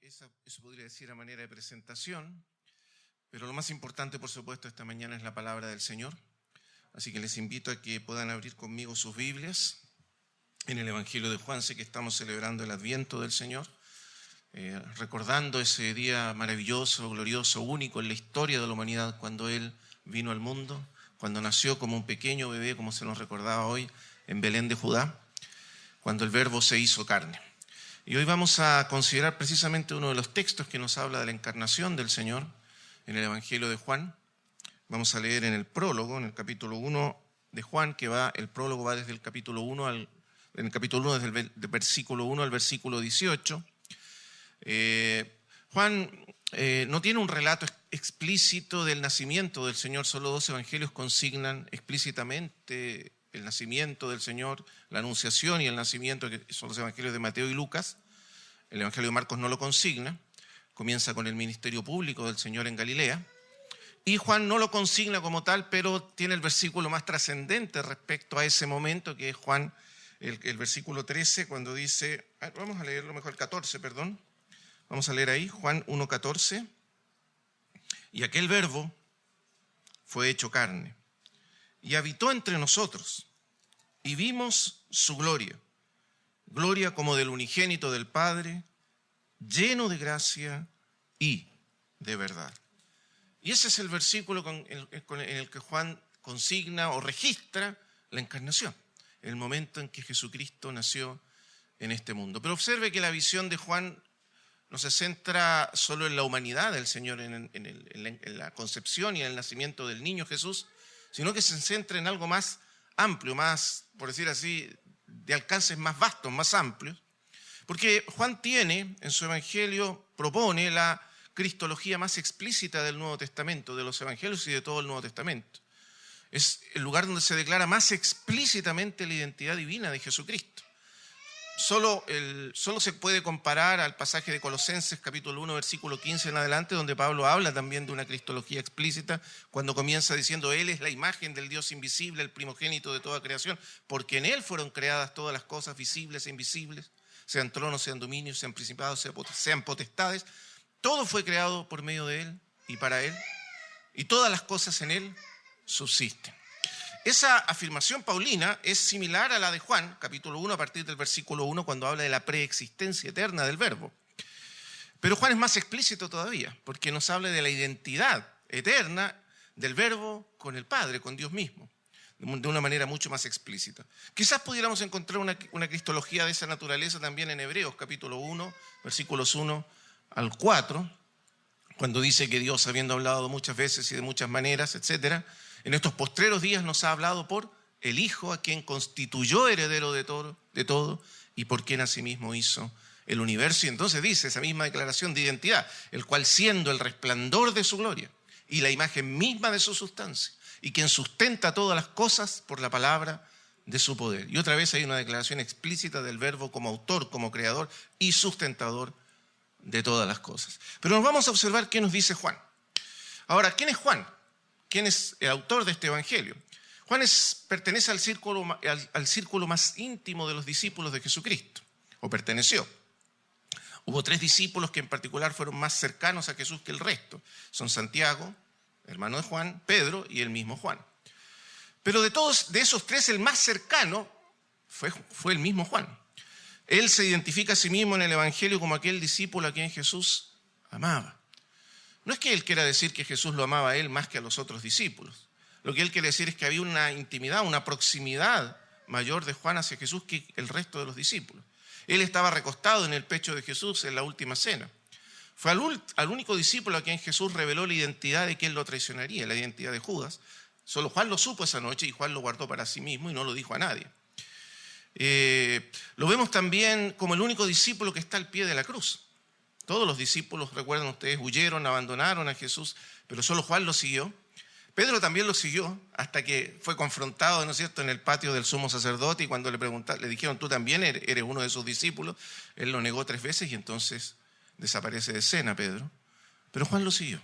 Eso podría decir a manera de presentación, pero lo más importante, por supuesto, esta mañana es la palabra del Señor. Así que les invito a que puedan abrir conmigo sus Biblias en el Evangelio de Juan. Sé que estamos celebrando el Adviento del Señor, recordando ese día maravilloso, glorioso, único en la historia de la humanidad, cuando Él vino al mundo, cuando nació como un pequeño bebé, como se nos recordaba hoy, en Belén de Judá, cuando el Verbo se hizo carne. Y hoy vamos a considerar precisamente uno de los textos que nos habla de la encarnación del Señor en el Evangelio de Juan. Vamos a leer en el prólogo, en el capítulo 1 de Juan, el prólogo va desde el capítulo 1 desde el versículo 1 al versículo 18. Juan no tiene un relato explícito del nacimiento del Señor, solo 2 evangelios consignan explícitamente el nacimiento del Señor, la anunciación y el nacimiento, que son los evangelios de Mateo y Lucas. El evangelio de Marcos no lo consigna, comienza con el ministerio público del Señor en Galilea, y Juan no lo consigna como tal, pero tiene el versículo más trascendente respecto a ese momento, que es Juan, el versículo 13, cuando dice, vamos a leerlo mejor, el 14, perdón, vamos a leer ahí, Juan 1:14, y aquel Verbo fue hecho carne, y habitó entre nosotros, y vimos su gloria, gloria como del unigénito del Padre, lleno de gracia y de verdad. Y ese es el versículo en el que Juan consigna o registra la encarnación, el momento en que Jesucristo nació en este mundo. Pero observe que la visión de Juan no se centra solo en la humanidad del Señor, en la concepción y en el nacimiento del niño Jesús, sino que se centra en algo más amplio, más, por decir así, de alcances más vastos, más amplios. Porque Juan tiene, en su evangelio, propone la cristología más explícita del Nuevo Testamento, de los evangelios y de todo el Nuevo Testamento. Es el lugar donde se declara más explícitamente la identidad divina de Jesucristo. Solo se puede comparar al pasaje de Colosenses capítulo 1, versículo 15 en adelante, donde Pablo habla también de una cristología explícita, cuando comienza diciendo, Él es la imagen del Dios invisible, el primogénito de toda creación, porque en Él fueron creadas todas las cosas visibles e invisibles, sean tronos, sean dominios, sean principados, sean potestades. Todo fue creado por medio de Él y para Él, y todas las cosas en Él subsisten. Esa afirmación paulina es similar a la de Juan, capítulo 1, a partir del versículo 1, cuando habla de la preexistencia eterna del Verbo. Pero Juan es más explícito todavía, porque nos habla de la identidad eterna del Verbo con el Padre, con Dios mismo, de una manera mucho más explícita. Quizás pudiéramos encontrar una cristología de esa naturaleza también en Hebreos, capítulo 1, versículos 1 al 4, cuando dice que Dios, habiendo hablado muchas veces y de muchas maneras, etcétera, en estos postreros días nos ha hablado por el Hijo, a quien constituyó heredero de todo y por quien asimismo hizo el universo. Y entonces dice esa misma declaración de identidad, el cual siendo el resplandor de su gloria y la imagen misma de su sustancia, y quien sustenta todas las cosas por la palabra de su poder. Y otra vez hay una declaración explícita del Verbo como autor, como creador y sustentador de todas las cosas. Pero nos vamos a observar qué nos dice Juan. Ahora, ¿quién es Juan? ¿Quién es el autor de este evangelio? Juan pertenece al círculo más íntimo de los discípulos de Jesucristo, o perteneció. Hubo 3 discípulos que en particular fueron más cercanos a Jesús que el resto. Son Santiago, hermano de Juan, Pedro y el mismo Juan. Pero de esos 3, el más cercano fue el mismo Juan. Él se identifica a sí mismo en el evangelio como aquel discípulo a quien Jesús amaba. No es que él quiera decir que Jesús lo amaba a él más que a los otros discípulos. Lo que él quiere decir es que había una intimidad, una proximidad mayor de Juan hacia Jesús que el resto de los discípulos. Él estaba recostado en el pecho de Jesús en la última cena. Fue al único discípulo a quien Jesús reveló la identidad de que él lo traicionaría, la identidad de Judas. Solo Juan lo supo esa noche y Juan lo guardó para sí mismo y no lo dijo a nadie. Lo vemos también como el único discípulo que está al pie de la cruz. Todos los discípulos, recuerdan ustedes, huyeron, abandonaron a Jesús, pero solo Juan lo siguió. Pedro también lo siguió hasta que fue confrontado, ¿no es cierto?, en el patio del sumo sacerdote, y cuando le dijeron, tú también eres uno de sus discípulos, él lo negó 3 veces y entonces desaparece de escena Pedro. Pero Juan lo siguió,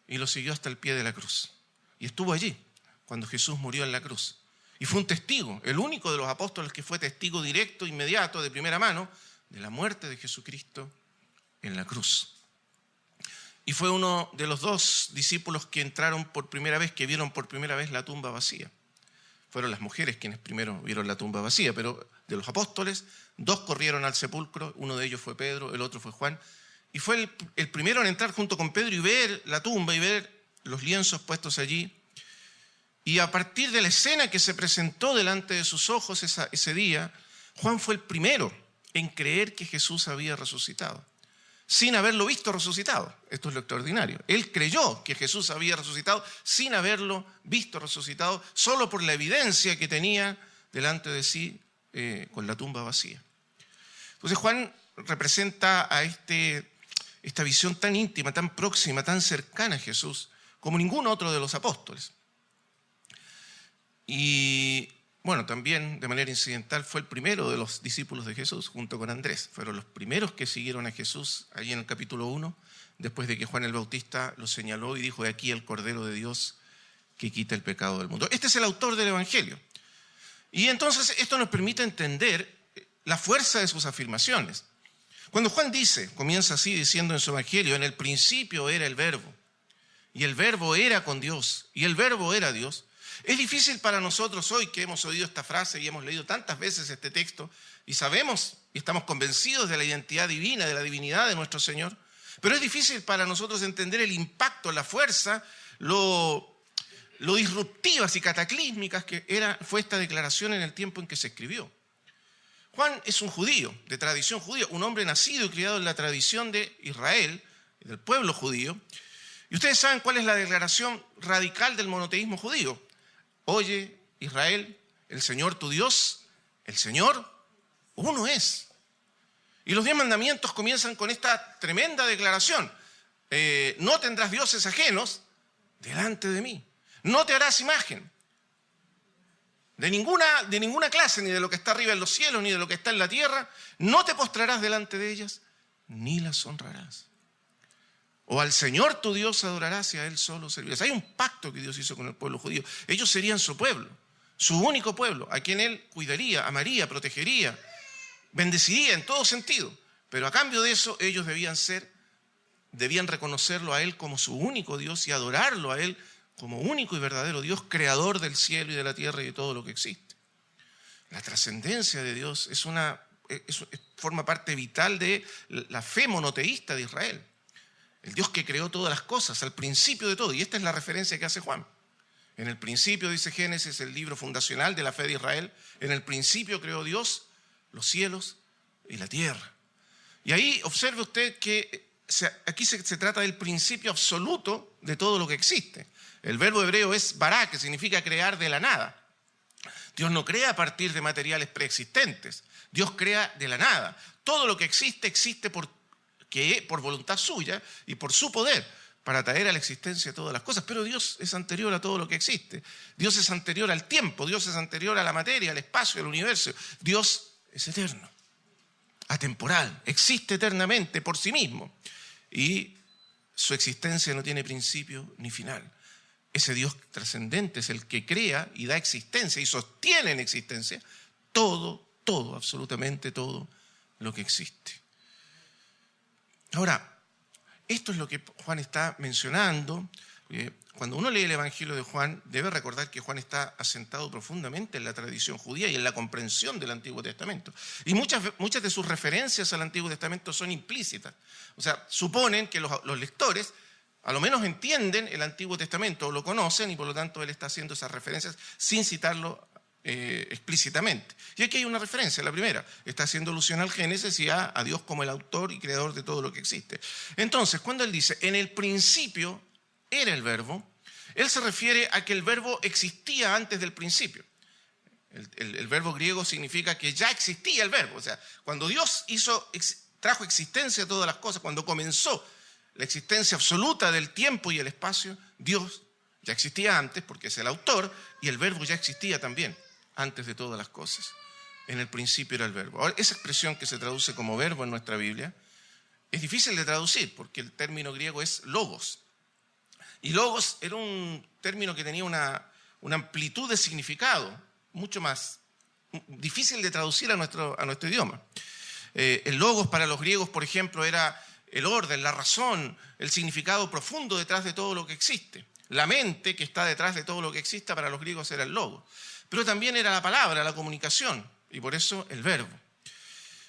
y lo siguió hasta el pie de la cruz. Y estuvo allí cuando Jesús murió en la cruz. Y fue un testigo, el único de los apóstoles que fue testigo directo, inmediato, de primera mano, de la muerte de Jesucristo en la cruz. Y fue uno de los 2 discípulos que entraron por primera vez, que vieron por primera vez la tumba vacía. Fueron las mujeres quienes primero vieron la tumba vacía, pero de los apóstoles, 2 corrieron al sepulcro, uno de ellos fue Pedro, el otro fue Juan, y fue el primero en entrar junto con Pedro y ver la tumba y ver los lienzos puestos allí. Y a partir de la escena que se presentó delante de sus ojos ese día, Juan fue el primero en creer que Jesús había resucitado, sin haberlo visto resucitado. Esto es lo extraordinario. Él creyó que Jesús había resucitado sin haberlo visto resucitado, solo por la evidencia que tenía delante de sí con la tumba vacía. Entonces Juan representa a esta visión tan íntima, tan próxima, tan cercana a Jesús, como ningún otro de los apóstoles. Y bueno, también de manera incidental fue el primero de los discípulos de Jesús, junto con Andrés. Fueron los primeros que siguieron a Jesús allí en el capítulo 1, después de que Juan el Bautista lo señaló y dijo: "He aquí el Cordero de Dios que quita el pecado del mundo". Este es el autor del Evangelio. Y entonces esto nos permite entender la fuerza de sus afirmaciones. Cuando Juan comienza así diciendo en su Evangelio: "En el principio era el Verbo, y el Verbo era con Dios, y el Verbo era Dios". Es difícil para nosotros hoy, que hemos oído esta frase y hemos leído tantas veces este texto y sabemos y estamos convencidos de la identidad divina, de la divinidad de nuestro Señor, pero es difícil para nosotros entender el impacto, la fuerza, lo disruptivas y cataclísmicas que fue esta declaración en el tiempo en que se escribió. Juan es un judío, de tradición judía, un hombre nacido y criado en la tradición de Israel, del pueblo judío. Y ustedes saben cuál es la declaración radical del monoteísmo judío. Oye, Israel, el Señor tu Dios, el Señor uno es. Y los 10 mandamientos comienzan con esta tremenda declaración. No tendrás dioses ajenos delante de mí. No te harás imagen de ninguna clase, ni de lo que está arriba en los cielos, ni de lo que está en la tierra. No te postrarás delante de ellas, ni las honrarás. O al Señor tu Dios adorarás y a Él solo servirás. Hay un pacto que Dios hizo con el pueblo judío. Ellos serían su pueblo, su único pueblo, a quien Él cuidaría, amaría, protegería, bendeciría en todo sentido. Pero a cambio de eso, ellos debían reconocerlo a Él como su único Dios y adorarlo a Él como único y verdadero Dios, creador del cielo y de la tierra y de todo lo que existe. La trascendencia de Dios forma parte vital de la fe monoteísta de Israel. El Dios que creó todas las cosas, al principio de todo. Y esta es la referencia que hace Juan. En el principio, dice Génesis, el libro fundacional de la fe de Israel, en el principio creó Dios los cielos y la tierra. Y ahí observe usted que aquí se trata del principio absoluto de todo lo que existe. El verbo hebreo es bará, que significa crear de la nada. Dios no crea a partir de materiales preexistentes. Dios crea de la nada. Todo lo que existe por voluntad suya y por su poder, para traer a la existencia todas las cosas. Pero Dios es anterior a todo lo que existe. Dios es anterior al tiempo, Dios es anterior a la materia, al espacio, al universo. Dios es eterno, atemporal, existe eternamente por sí mismo. Y su existencia no tiene principio ni final. Ese Dios trascendente es el que crea y da existencia y sostiene en existencia todo, absolutamente todo lo que existe. Ahora, esto es lo que Juan está mencionando. Cuando uno lee el Evangelio de Juan, debe recordar que Juan está asentado profundamente en la tradición judía y en la comprensión del Antiguo Testamento. Y muchas de sus referencias al Antiguo Testamento son implícitas. O sea, suponen que los lectores a lo menos entienden el Antiguo Testamento o lo conocen y por lo tanto él está haciendo esas referencias sin citarlo explícitamente. Y aquí hay una referencia, la primera, está haciendo alusión al Génesis y a Dios como el autor y creador de todo lo que existe. Entonces, cuando él dice, en el principio era el verbo, él se refiere a que el verbo existía antes del principio. El verbo griego significa que ya existía el verbo. O sea, cuando Dios trajo existencia a todas las cosas, cuando comenzó la existencia absoluta del tiempo y el espacio, Dios ya existía antes porque es el autor y el verbo ya existía también antes de todas las cosas. En el principio era el verbo. Ahora, esa expresión que se traduce como verbo en nuestra Biblia es difícil de traducir porque el término griego es logos. Y logos era un término que tenía una amplitud de significado mucho más difícil de traducir a nuestro idioma. El logos para los griegos, por ejemplo, era el orden, la razón, el significado profundo detrás de todo lo que existe. La mente que está detrás de todo lo que exista para los griegos era el logos. Pero también era la palabra, la comunicación, y por eso el verbo.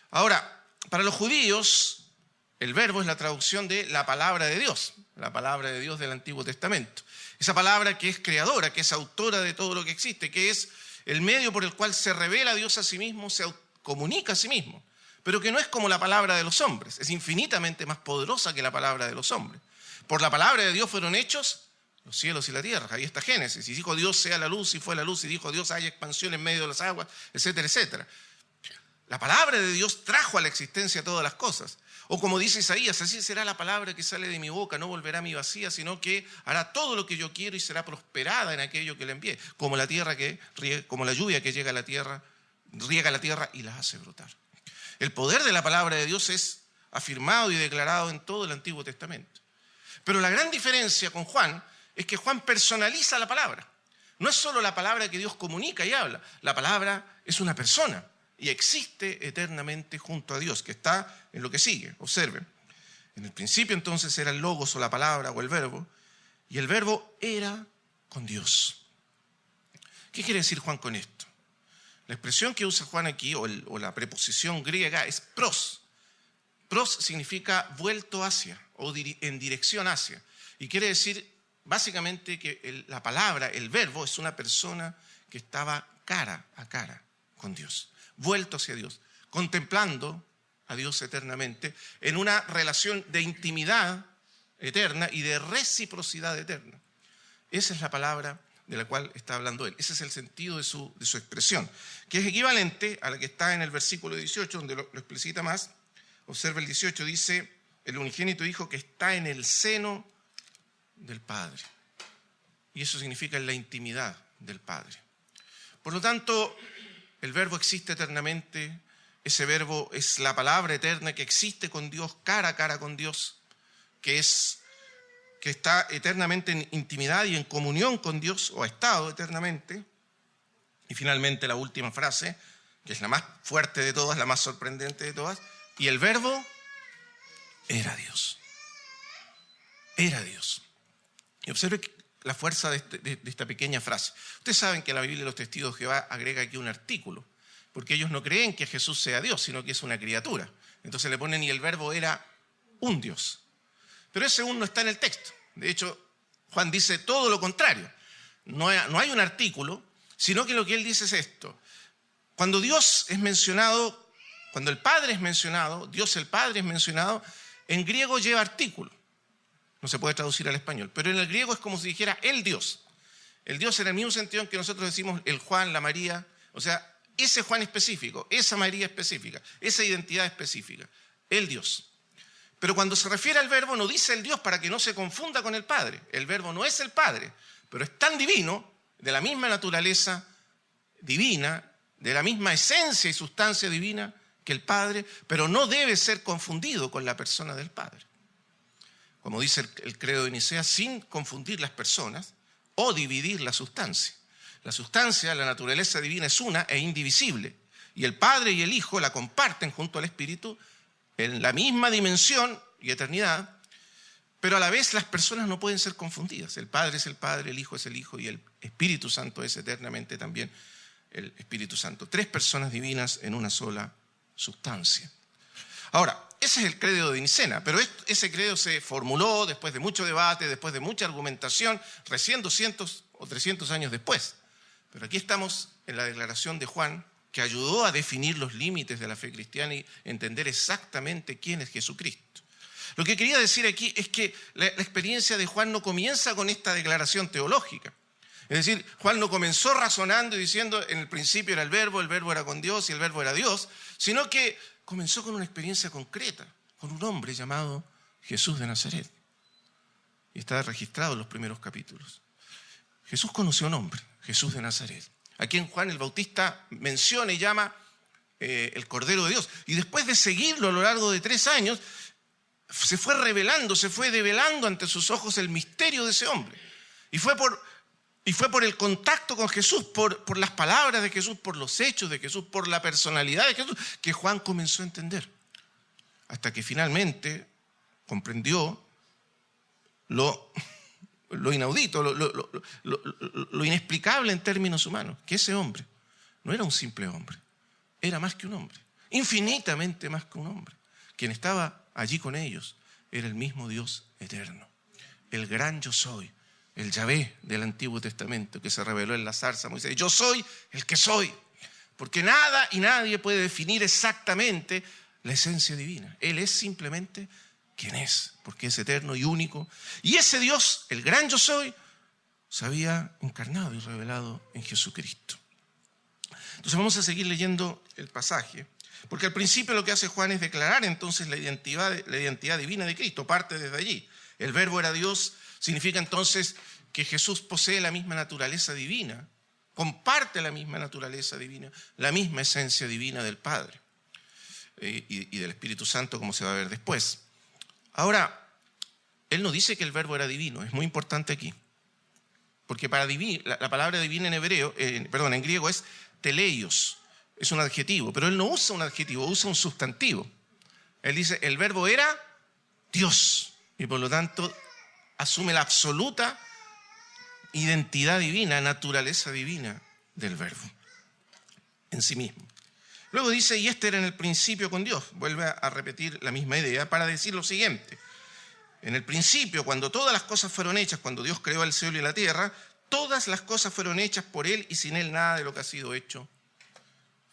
Ahora, para los judíos, el verbo es la traducción de la palabra de Dios del Antiguo Testamento. Esa palabra que es creadora, que es autora de todo lo que existe, que es el medio por el cual se revela Dios a sí mismo, se comunica a sí mismo, pero que no es como la palabra de los hombres, es infinitamente más poderosa que la palabra de los hombres. Por la palabra de Dios fueron hechos los cielos y la tierra. Ahí está Génesis. Y dijo Dios sea la luz y fue la luz. Y dijo Dios haya expansión en medio de las aguas, etcétera, etcétera. La palabra de Dios trajo a la existencia todas las cosas. O como dice Isaías, así será la palabra que sale de mi boca, no volverá a mi vacía, sino que hará todo lo que yo quiero y será prosperada en aquello que le envíe. Como la lluvia que llega a la tierra, riega la tierra y la hace brotar. El poder de la palabra de Dios es afirmado y declarado en todo el Antiguo Testamento. Pero la gran diferencia con Juan es que Juan personaliza la palabra. No es solo la palabra que Dios comunica y habla. La palabra es una persona y existe eternamente junto a Dios, que está en lo que sigue. Observen. En el principio entonces era el logos o la palabra o el verbo, y el verbo era con Dios. ¿Qué quiere decir Juan con esto? La expresión que usa Juan aquí, o la preposición griega, es pros. Pros significa vuelto hacia o en dirección hacia. Y quiere decir básicamente que la palabra, el verbo, es una persona que estaba cara a cara con Dios, vuelto hacia Dios, contemplando a Dios eternamente, en una relación de intimidad eterna y de reciprocidad eterna. Esa es la palabra de la cual está hablando él. Ese es el sentido de su expresión, que es equivalente a la que está en el versículo 18, donde lo explicita más. Observa el 18, dice, el unigénito Hijo que está en el seno del Padre. Y eso significa en la intimidad del Padre. Por lo tanto, el verbo existe eternamente. Ese verbo es la palabra eterna que existe con Dios, cara a cara con Dios, que está eternamente en intimidad y en comunión con Dios, o ha estado eternamente. Y finalmente la última frase, que es la más fuerte de todas, la más sorprendente de todas, y el verbo era Dios. Era Dios. Y observe la fuerza de esta pequeña frase. Ustedes saben que la Biblia de los Testigos de Jehová agrega aquí un artículo, porque ellos no creen que Jesús sea Dios, sino que es una criatura. Entonces le ponen, y el verbo era un Dios. Pero ese un no está en el texto. De hecho, Juan dice todo lo contrario. No hay un artículo, sino que lo que él dice es esto. Cuando Dios es mencionado, cuando el Padre es mencionado, Dios el Padre es mencionado, en griego lleva artículo. No se puede traducir al español, pero en el griego es como si dijera el Dios. El Dios en el mismo sentido en que nosotros decimos el Juan, la María, o sea, ese Juan específico, esa María específica, esa identidad específica, el Dios. Pero cuando se refiere al verbo no dice el Dios para que no se confunda con el Padre. El verbo no es el Padre, pero es tan divino, de la misma naturaleza divina, de la misma esencia y sustancia divina que el Padre, pero no debe ser confundido con la persona del Padre. Como dice el credo de Nicea, sin confundir las personas o dividir la sustancia. La sustancia, la naturaleza divina es una e indivisible. Y el Padre y el Hijo la comparten junto al Espíritu en la misma dimensión y eternidad, pero a la vez las personas no pueden ser confundidas. El Padre es el Padre, el Hijo es el Hijo y el Espíritu Santo es eternamente también el Espíritu Santo. Tres personas divinas en una sola sustancia. Ahora, ese es el credo de Nicea, pero ese credo se formuló después de mucho debate, después de mucha argumentación, recién 200 o 300 años después. Pero aquí estamos en la declaración de Juan, que ayudó a definir los límites de la fe cristiana y entender exactamente quién es Jesucristo. Lo que quería decir aquí es que la experiencia de Juan no comienza con esta declaración teológica. Es decir, Juan no comenzó razonando y diciendo en el principio era el verbo era con Dios y el verbo era Dios, sino que comenzó con una experiencia concreta, con un hombre llamado Jesús de Nazaret. Y está registrado en los primeros capítulos. Jesús conoció a un hombre, Jesús de Nazaret, a quien Juan el Bautista menciona y llama el Cordero de Dios. Y después de seguirlo a lo largo de 3 años, se fue revelando, se fue develando ante sus ojos el misterio de ese hombre. Y fue por el contacto con Jesús, por las palabras de Jesús, por los hechos de Jesús, por la personalidad de Jesús, que Juan comenzó a entender. Hasta que finalmente comprendió lo inaudito, lo inexplicable en términos humanos, que ese hombre no era un simple hombre, era más que un hombre, infinitamente más que un hombre. Quien estaba allí con ellos era el mismo Dios eterno, el gran yo soy, el Yahvé del Antiguo Testamento que se reveló en la zarza a Moisés. Yo soy el que soy, porque nada y nadie puede definir exactamente la esencia divina. Él es simplemente quien es, porque es eterno y único. Y ese Dios, el gran yo soy, se había encarnado y revelado en Jesucristo. Entonces vamos a seguir leyendo el pasaje, porque al principio lo que hace Juan es declarar entonces la identidad divina de Cristo, parte desde allí. El verbo era Dios, significa entonces que Jesús posee la misma naturaleza divina, comparte la misma naturaleza divina, la misma esencia divina del Padre y del Espíritu Santo, como se va a ver después. Ahora, él no dice que el verbo era divino, es muy importante aquí, porque para la palabra divina en griego es teleios, es un adjetivo, pero él no usa un adjetivo, usa un sustantivo. Él dice, el verbo era Dios, y por lo tanto asume la absoluta identidad divina, naturaleza divina del verbo en sí mismo. Luego dice, y este era en el principio con Dios. Vuelve a repetir la misma idea para decir lo siguiente. En el principio, cuando todas las cosas fueron hechas, cuando Dios creó el cielo y la tierra, todas las cosas fueron hechas por Él y sin Él nada de lo que ha sido hecho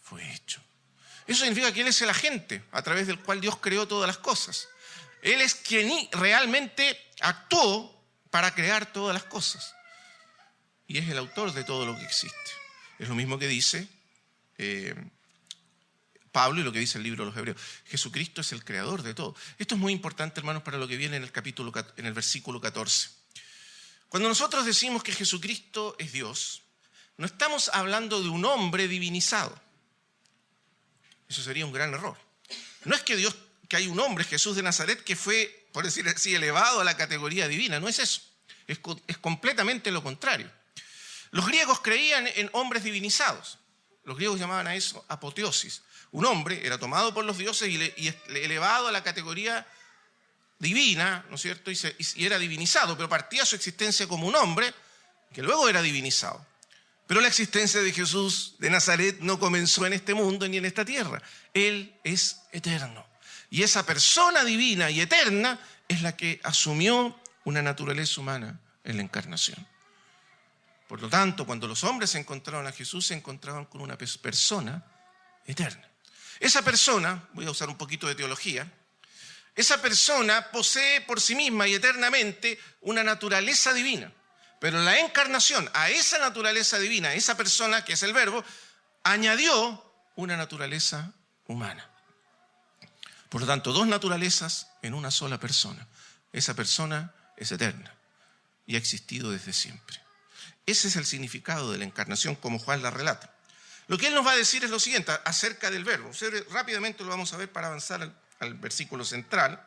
fue hecho. Eso significa que Él es el agente a través del cual Dios creó todas las cosas. Él es quien realmente actuó para crear todas las cosas. Y es el autor de todo lo que existe. Es lo mismo que dice Pablo y lo que dice el libro de los Hebreos. Jesucristo es el creador de todo. Esto es muy importante, hermanos, para lo que viene en el versículo 14. Cuando nosotros decimos que Jesucristo es Dios, no estamos hablando de un hombre divinizado. Eso sería un gran error. No es que hay un hombre, Jesús de Nazaret, que fue, por decir así, elevado a la categoría divina. No es eso. Es completamente lo contrario. Los griegos creían en hombres divinizados. Los griegos llamaban a eso apoteosis. Un hombre era tomado por los dioses y elevado a la categoría divina, ¿no es cierto? Y era divinizado, pero partía su existencia como un hombre que luego era divinizado. Pero la existencia de Jesús de Nazaret no comenzó en este mundo ni en esta tierra. Él es eterno. Y esa persona divina y eterna es la que asumió una naturaleza humana en la encarnación. Por lo tanto, cuando los hombres se encontraron a Jesús, se encontraban con una persona eterna. Esa persona, voy a usar un poquito de teología, esa persona posee por sí misma y eternamente una naturaleza divina. Pero la encarnación, a esa naturaleza divina, a esa persona que es el verbo, añadió una naturaleza humana. Por lo tanto, dos naturalezas en una sola persona. Esa persona es eterna y ha existido desde siempre. Ese es el significado de la encarnación como Juan la relata. Lo que él nos va a decir es lo siguiente acerca del verbo. Rápidamente lo vamos a ver para avanzar al versículo central.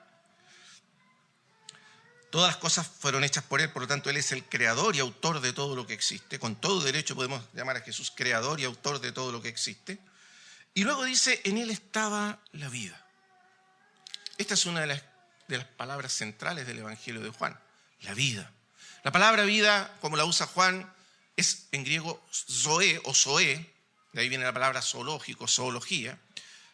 Todas las cosas fueron hechas por Él, por lo tanto Él es el creador y autor de todo lo que existe. Con todo derecho podemos llamar a Jesús creador y autor de todo lo que existe. Y luego dice, en Él estaba la vida. Esta es una de las palabras centrales del Evangelio de Juan, la vida. La palabra vida, como la usa Juan, es en griego zoe o zoé, de ahí viene la palabra zoológico, zoología,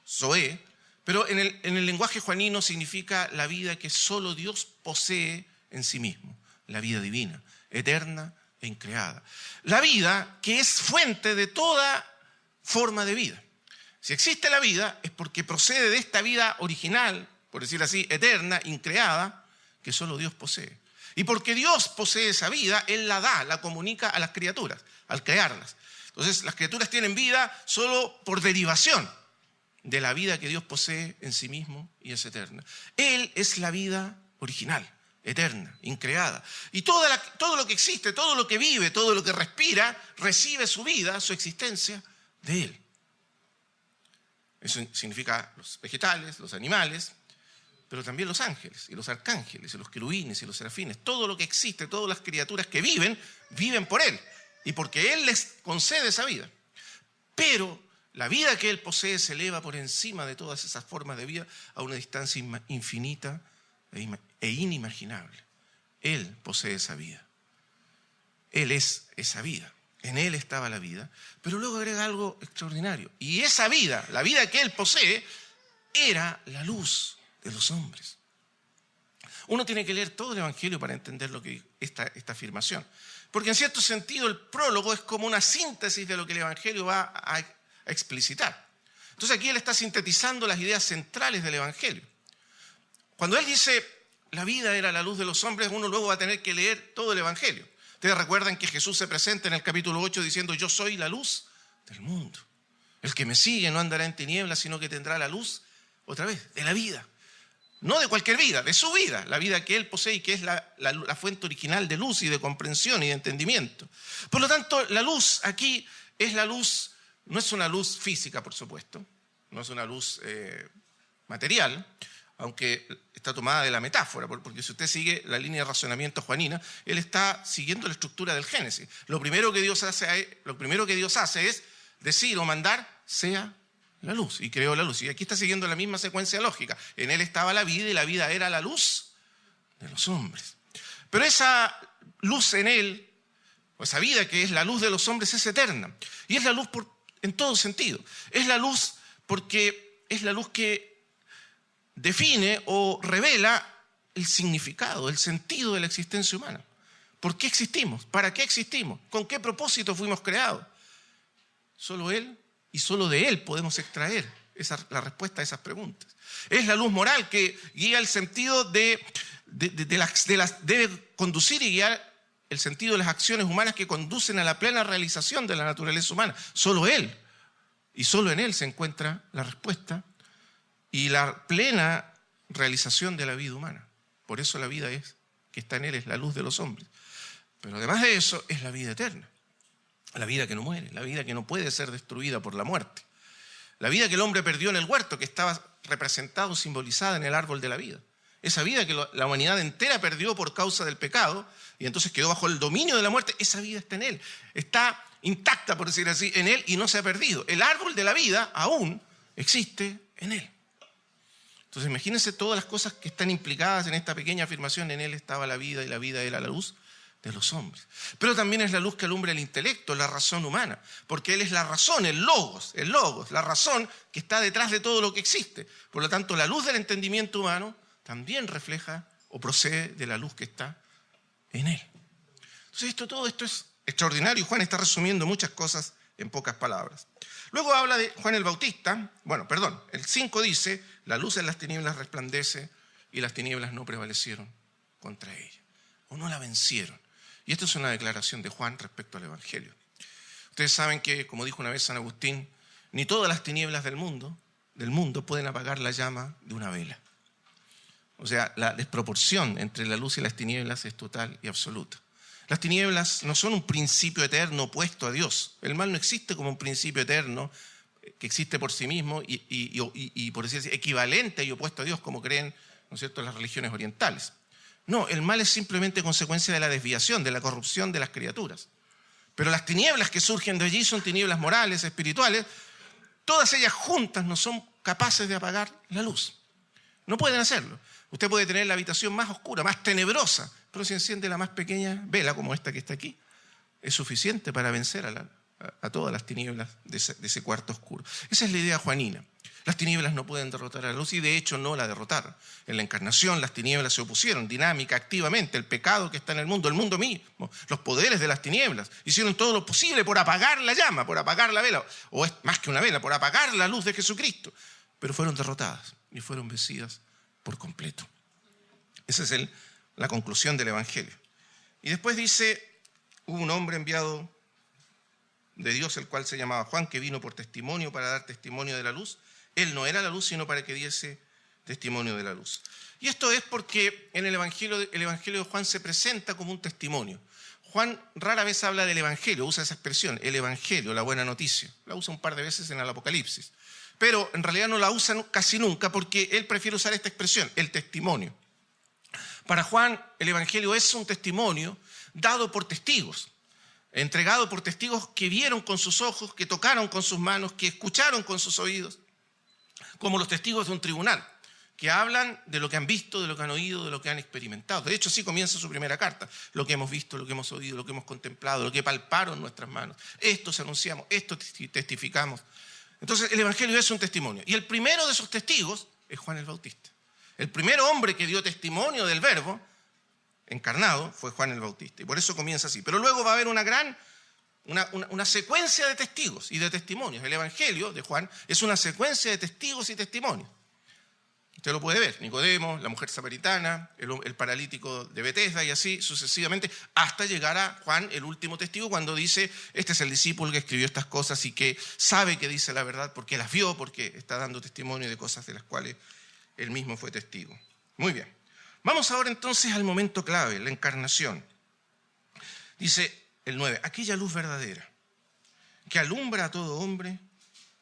zoé, pero en el lenguaje juanino significa la vida que solo Dios posee en sí mismo, la vida divina, eterna e increada. La vida que es fuente de toda forma de vida. Si existe la vida es porque procede de esta vida original, por decirlo así, eterna, increada, que solo Dios posee. Y porque Dios posee esa vida, Él la da, la comunica a las criaturas, al crearlas. Entonces las criaturas tienen vida solo por derivación de la vida que Dios posee en sí mismo y es eterna. Él es la vida original, eterna, increada. Y todo lo que existe, todo lo que vive, todo lo que respira, recibe su vida, su existencia de Él. Eso significa los vegetales, los animales, pero también los ángeles y los arcángeles y los querubines y los serafines. Todo lo que existe, todas las criaturas que viven por Él y porque Él les concede esa vida. Pero la vida que Él posee se eleva por encima de todas esas formas de vida a una distancia infinita e inimaginable. Él posee esa vida. Él es esa vida. En Él estaba la vida. Pero luego agrega algo extraordinario. Y esa vida, la vida que Él posee, era la luz de los hombres. Uno tiene que leer todo el Evangelio para entender lo que esta afirmación. Porque en cierto sentido el prólogo es como una síntesis de lo que el Evangelio va a explicitar. Entonces aquí Él está sintetizando las ideas centrales del Evangelio. Cuando Él dice la vida era la luz de los hombres, uno luego va a tener que leer todo el Evangelio. Ustedes recuerdan que Jesús se presenta en el capítulo 8 diciendo: yo soy la luz del mundo. El que me sigue no andará en tinieblas, sino que tendrá la luz, otra vez, de la vida. No de cualquier vida, de su vida, la vida que Él posee y que es la fuente original de luz y de comprensión y de entendimiento. Por lo tanto, la luz aquí es la luz, no es una luz física, por supuesto, no es una luz material, aunque está tomada de la metáfora, porque si usted sigue la línea de razonamiento juanina, Él está siguiendo la estructura del Génesis. Lo primero que Dios hace es decir o mandar: sea la luz, y creó la luz. Y aquí está siguiendo la misma secuencia lógica. En Él estaba la vida y la vida era la luz de los hombres. Pero esa luz en Él, o esa vida que es la luz de los hombres, es eterna. Y es la luz en todo sentido. Es la luz porque es la luz que define o revela el significado, el sentido de la existencia humana. ¿Por qué existimos? ¿Para qué existimos? ¿Con qué propósito fuimos creados? Solo Él y solo de Él podemos extraer la respuesta a esas preguntas. Es la luz moral que guía el sentido debe conducir y guiar el sentido de las acciones humanas que conducen a la plena realización de la naturaleza humana. Solo Él y solo en Él se encuentra la respuesta y la plena realización de la vida humana. Por eso la vida que está en Él es la luz de los hombres. Pero además de eso es la vida eterna. La vida que no muere, la vida que no puede ser destruida por la muerte. La vida que el hombre perdió en el huerto, que estaba representado, simbolizada en el árbol de la vida. Esa vida que la humanidad entera perdió por causa del pecado y entonces quedó bajo el dominio de la muerte, esa vida está en Él. Está intacta, por decir así, en Él y no se ha perdido. El árbol de la vida aún existe en Él. Entonces imagínense todas las cosas que están implicadas en esta pequeña afirmación: en Él estaba la vida y la vida era la luz de los hombres. Pero también es la luz que alumbra el intelecto, la razón humana, porque Él es la razón, el logos, la razón que está detrás de todo lo que existe. Por lo tanto, la luz del entendimiento humano también refleja o procede de la luz que está en Él. Entonces todo esto es extraordinario. Juan está resumiendo muchas cosas en pocas palabras. Luego habla de Juan el Bautista. El 5 dice: la luz en las tinieblas resplandece y las tinieblas no prevalecieron contra ella, o no la vencieron. Y esto es una declaración de Juan respecto al Evangelio. Ustedes saben que, como dijo una vez San Agustín, ni todas las tinieblas del mundo pueden apagar la llama de una vela. O sea, la desproporción entre la luz y las tinieblas es total y absoluta. Las tinieblas no son un principio eterno opuesto a Dios. El mal no existe como un principio eterno que existe por sí mismo y por decir así, equivalente y opuesto a Dios, como creen, ¿no es cierto?, las religiones orientales. No, el mal es simplemente consecuencia de la desviación, de la corrupción de las criaturas. Pero las tinieblas que surgen de allí son tinieblas morales, espirituales. Todas ellas juntas no son capaces de apagar la luz. No pueden hacerlo. Usted puede tener la habitación más oscura, más tenebrosa, pero si enciende la más pequeña vela, como esta que está aquí, es suficiente para vencer a todas las tinieblas de ese cuarto oscuro. Esa es la idea juanina. Las tinieblas no pueden derrotar a la luz y de hecho no la derrotaron. En la encarnación las tinieblas se opusieron dinámica, activamente. El pecado que está en el mundo mismo, los poderes de las tinieblas, hicieron todo lo posible por apagar la llama, por apagar la vela, o es más que una vela, por apagar la luz de Jesucristo. Pero fueron derrotadas y fueron vencidas por completo. Esa es la conclusión del Evangelio. Y después dice: hubo un hombre enviado de Dios, el cual se llamaba Juan, que vino por testimonio para dar testimonio de la luz. Él no era la luz, sino para que diese testimonio de la luz. Y esto es porque en el Evangelio de Juan se presenta como un testimonio. Juan rara vez habla del Evangelio, usa esa expresión, el Evangelio, la buena noticia. La usa un par de veces en el Apocalipsis. Pero en realidad no la usa casi nunca porque él prefiere usar esta expresión, el testimonio. Para Juan, el Evangelio es un testimonio dado por testigos, entregado por testigos que vieron con sus ojos, que tocaron con sus manos, que escucharon con sus oídos, como los testigos de un tribunal. que hablan de lo que han visto, de lo que han oído, de lo que han experimentado. De hecho, así comienza su primera carta. Lo que hemos visto, lo que hemos oído, lo que hemos contemplado, lo que palparon nuestras manos. Esto anunciamos, esto testificamos. Entonces, el Evangelio es un testimonio. Y el primero de esos testigos es Juan el Bautista. El primer hombre que dio testimonio del Verbo encarnado fue Juan el Bautista. Y por eso comienza así. Pero luego va a haber una secuencia de testigos y de testimonios. El Evangelio de Juan es una secuencia de testigos y testimonios. Usted lo puede ver, Nicodemo, la mujer samaritana, el paralítico de Betesda y así sucesivamente, hasta llegar a Juan, el último testigo, cuando dice, este es el discípulo que escribió estas cosas y que sabe que dice la verdad porque las vio, porque está dando testimonio de cosas de las cuales él mismo fue testigo. Muy bien. Vamos ahora entonces al momento clave, la encarnación. Dice el 9, aquella luz verdadera que alumbra a todo hombre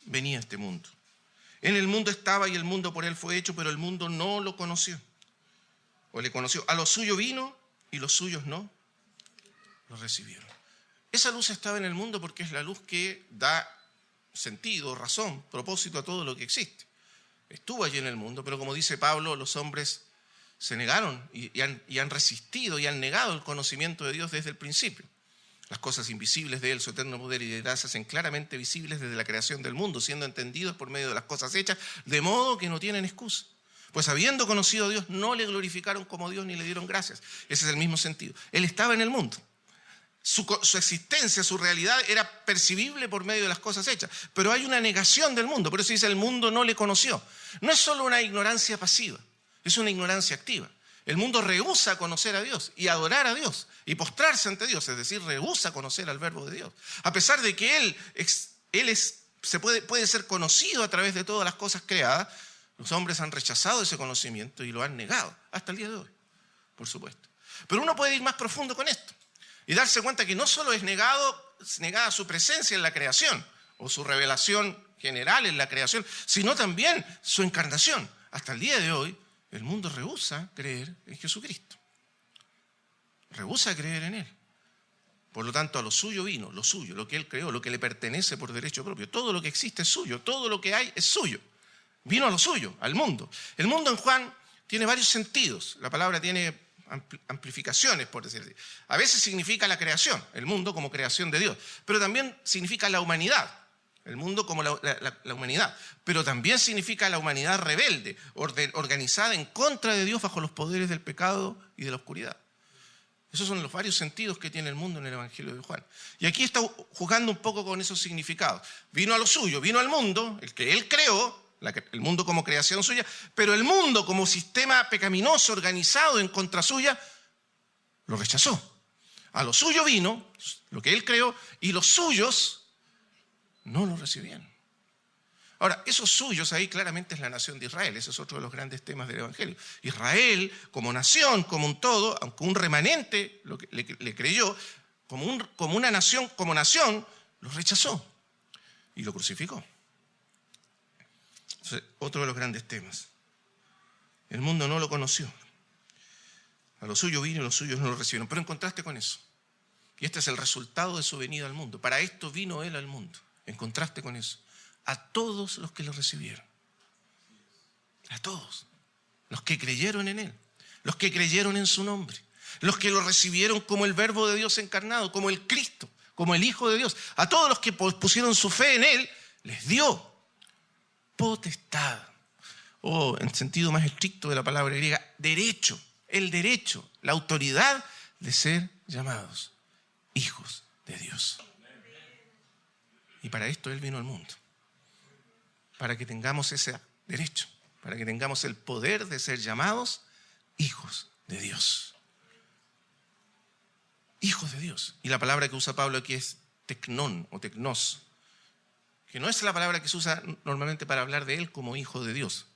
venía a este mundo. En el mundo estaba y el mundo por él fue hecho, pero el mundo no lo conoció. O le conoció. A lo suyo vino y los suyos no lo recibieron. Esa luz estaba en el mundo porque es la luz que da sentido, razón, propósito a todo lo que existe. Estuvo allí en el mundo, pero como dice Pablo, los hombres se negaron y han resistido y han negado el conocimiento de Dios desde el principio. Las cosas invisibles de Él, su eterno poder y deidad, se hacen claramente visibles desde la creación del mundo, siendo entendidos por medio de las cosas hechas, de modo que no tienen excusa. Pues habiendo conocido a Dios, no le glorificaron como Dios ni le dieron gracias. Ese es el mismo sentido. Él estaba en el mundo. Su existencia, su realidad era percibible por medio de las cosas hechas. Pero hay una negación del mundo. Por eso dice, el mundo no le conoció. No es solo una ignorancia pasiva, es una ignorancia activa. El mundo rehúsa conocer a Dios y adorar a Dios y postrarse ante Dios, es decir, rehúsa conocer al Verbo de Dios. A pesar de que Él puede ser conocido a través de todas las cosas creadas, los hombres han rechazado ese conocimiento y lo han negado, hasta el día de hoy, por supuesto. Pero uno puede ir más profundo con esto y darse cuenta que no solo es negada su presencia en la creación o su revelación general en la creación, sino también su encarnación. Hasta el día de hoy, el mundo rehúsa creer en Jesucristo. Rehúsa creer en Él. Por lo tanto, a lo suyo vino, lo suyo, lo que Él creó, lo que le pertenece por derecho propio. Todo lo que existe es suyo, todo lo que hay es suyo. Vino a lo suyo, al mundo. El mundo en Juan tiene varios sentidos. La palabra tiene amplificaciones, por decir así. A veces significa la creación, el mundo como creación de Dios. Pero también significa la humanidad. El mundo como la humanidad, pero también significa la humanidad rebelde, organizada en contra de Dios bajo los poderes del pecado y de la oscuridad. Esos son los varios sentidos que tiene el mundo en el Evangelio de Juan. Y aquí está jugando un poco con esos significados. Vino a lo suyo, vino al mundo, el que Él creó, el mundo como creación suya, pero el mundo como sistema pecaminoso organizado en contra suya, lo rechazó. A lo suyo vino, lo que Él creó, y los suyos no lo recibían. Ahora, esos suyos ahí claramente es la nación de Israel. Ese es otro de los grandes temas del Evangelio. Israel, como nación, como un todo, aunque un remanente le creyó, como una nación, como nación, lo rechazó y lo crucificó. Entonces, otro de los grandes temas. El mundo no lo conoció. A lo suyo vino y los suyos no lo recibieron. Pero en contraste con eso. Y este es el resultado de su venida al mundo. Para esto vino Él al mundo. En contraste con eso, a todos los que lo recibieron, a todos, los que creyeron en Él, los que creyeron en su nombre, los que lo recibieron como el Verbo de Dios encarnado, como el Cristo, como el Hijo de Dios, a todos los que pusieron su fe en Él, les dio potestad, o en sentido más estricto de la palabra griega, derecho, el derecho, la autoridad de ser llamados hijos de Dios. Y para esto Él vino al mundo, para que tengamos ese derecho, para que tengamos el poder de ser llamados hijos de Dios. Hijos de Dios. Y la palabra que usa Pablo aquí es tecnón o tecnos, que no es la palabra que se usa normalmente para hablar de Él como hijo de Dios.